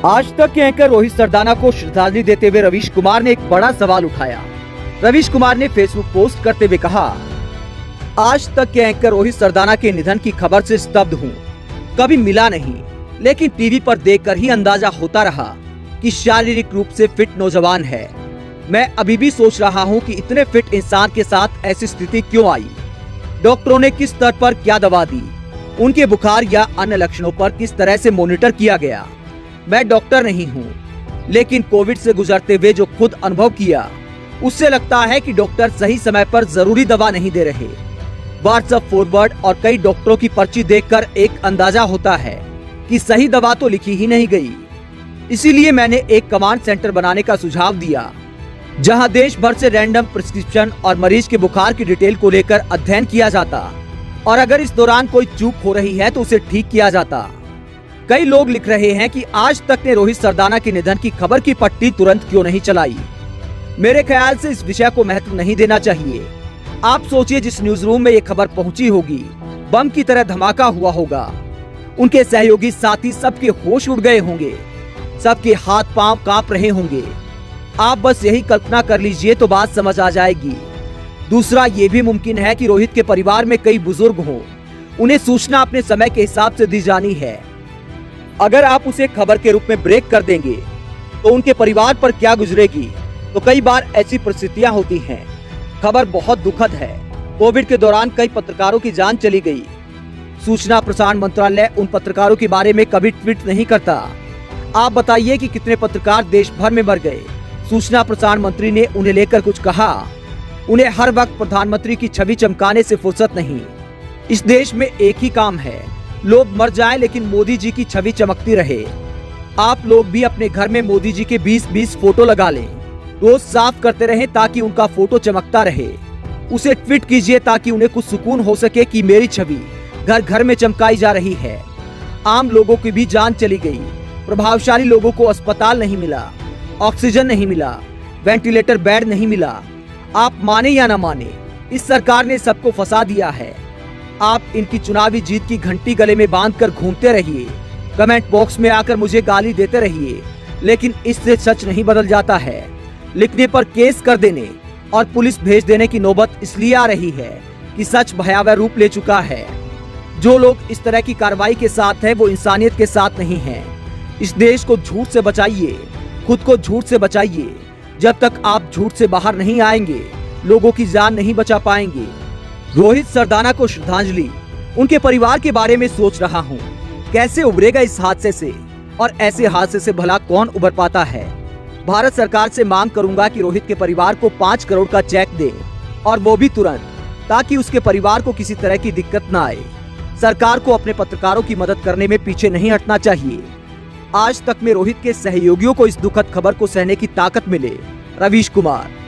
आज तक के एंकर रोहित सरदाना को श्रद्धांजलि देते हुए रवीश कुमार ने एक बड़ा सवाल उठाया। रवीश कुमार ने फेसबुक पोस्ट करते हुए कहा, आज तक के एंकर रोहित सरदाना के निधन की खबर से स्तब्ध हूँ। कभी मिला नहीं, लेकिन टीवी पर देखकर ही अंदाजा होता रहा कि शारीरिक रूप से फिट नौजवान है। मैं अभी भी सोच रहा हूँ कि इतने फिट इंसान के साथ ऐसी स्थिति क्यों आई। डॉक्टरों ने किस स्तर पर क्या दवा दी, उनके बुखार या अन्य लक्षणों पर किस तरह से मॉनिटर किया गया। मैं डॉक्टर नहीं हूँ, लेकिन कोविड से गुजरते हुए जो खुद अनुभव किया, उससे लगता है कि डॉक्टर सही समय पर जरूरी दवा नहीं दे रहे। व्हाट्सएप फॉरवर्ड और कई डॉक्टरों की पर्ची देखकर एक अंदाजा होता है कि सही दवा तो लिखी ही नहीं गई। इसीलिए मैंने एक कमांड सेंटर बनाने का सुझाव दिया, जहां देश भर से रैंडम प्रिस्क्रिप्शन और मरीज के बुखार की डिटेल को लेकर अध्ययन किया जाता और अगर इस दौरान कोई चूक हो रही है तो उसे ठीक किया जाता। कई लोग लिख रहे हैं कि आज तक ने रोहित सरदाना के निधन की खबर की पट्टी तुरंत क्यों नहीं चलाई। मेरे ख्याल से इस विषय को महत्व नहीं देना चाहिए। आप सोचिए, जिस न्यूज रूम में ये खबर पहुंची होगी, बम की तरह धमाका हुआ होगा। उनके सहयोगी साथी सबके होश उड़ गए होंगे, सबके हाथ पांव कांप रहे होंगे। आप बस यही कल्पना कर लीजिए तो बात समझ आ जाएगी। दूसरा, ये भी मुमकिन है कि रोहित के परिवार में कई बुजुर्ग हों, उन्हें सूचना अपने समय के हिसाब से दी जानी है। अगर आप उसे खबर के रूप में ब्रेक कर देंगे तो उनके परिवार पर क्या गुजरेगी। तो कई बार ऐसी परिस्थितियां होती हैं। खबर बहुत दुखद है। कोविड के दौरान कई पत्रकारों की जान चली गई। सूचना प्रसारण मंत्रालय उन पत्रकारों के बारे में कभी ट्वीट नहीं करता। आप बताइए कि कितने पत्रकार देश भर में मर गए। सूचना प्रसारण मंत्री ने उन्हें लेकर कुछ कहा। उन्हें हर वक्त प्रधानमंत्री की छवि चमकाने से फुर्सत नहीं। इस देश में एक ही काम है, लोग मर जाएं लेकिन मोदी जी की छवि चमकती रहे। आप लोग भी अपने घर में मोदी जी के 20-20 फोटो लगा लें। रोज साफ करते रहें ताकि उनका फोटो चमकता रहे। उसे ट्वीट कीजिए ताकि उन्हें कुछ सुकून हो सके कि मेरी छवि घर घर में चमकाई जा रही है। आम लोगों की भी जान चली गई। प्रभावशाली लोगों को अस्पताल नहीं मिला, ऑक्सीजन नहीं मिला, वेंटिलेटर बेड नहीं मिला। आप माने या न माने, इस सरकार ने सबको फंसा दिया है। आप इनकी चुनावी जीत की घंटी गले में बांधकर घूमते रहिए, कमेंट बॉक्स में आकर मुझे गाली देते रहिए, लेकिन इससे सच नहीं बदल जाता है। लिखने पर केस कर देने और पुलिस भेज देने की नौबत इसलिए आ रही है कि सच भयावह रूप ले चुका है। जो लोग इस तरह की कार्रवाई के साथ हैं, वो इंसानियत के साथ नहीं हैं। इस देश को झूठ से बचाइए, खुद को झूठ से बचाइए। जब तक आप झूठ से बाहर नहीं आएंगे, लोगों की जान नहीं बचा पाएंगे। रोहित सरदाना को श्रद्धांजलि। उनके परिवार के बारे में सोच रहा हूँ, कैसे उभरेगा इस हादसे से, और ऐसे हादसे से भला कौन उबर पाता है। भारत सरकार से मांग करूंगा कि रोहित के परिवार को 5 करोड़ का चेक दे, और वो भी तुरंत, ताकि उसके परिवार को किसी तरह की दिक्कत न आए। सरकार को अपने पत्रकारों की मदद करने में पीछे नहीं हटना चाहिए। आज तक में रोहित के सहयोगियों को इस दुखद खबर को सहने की ताकत मिले। रवीश कुमार।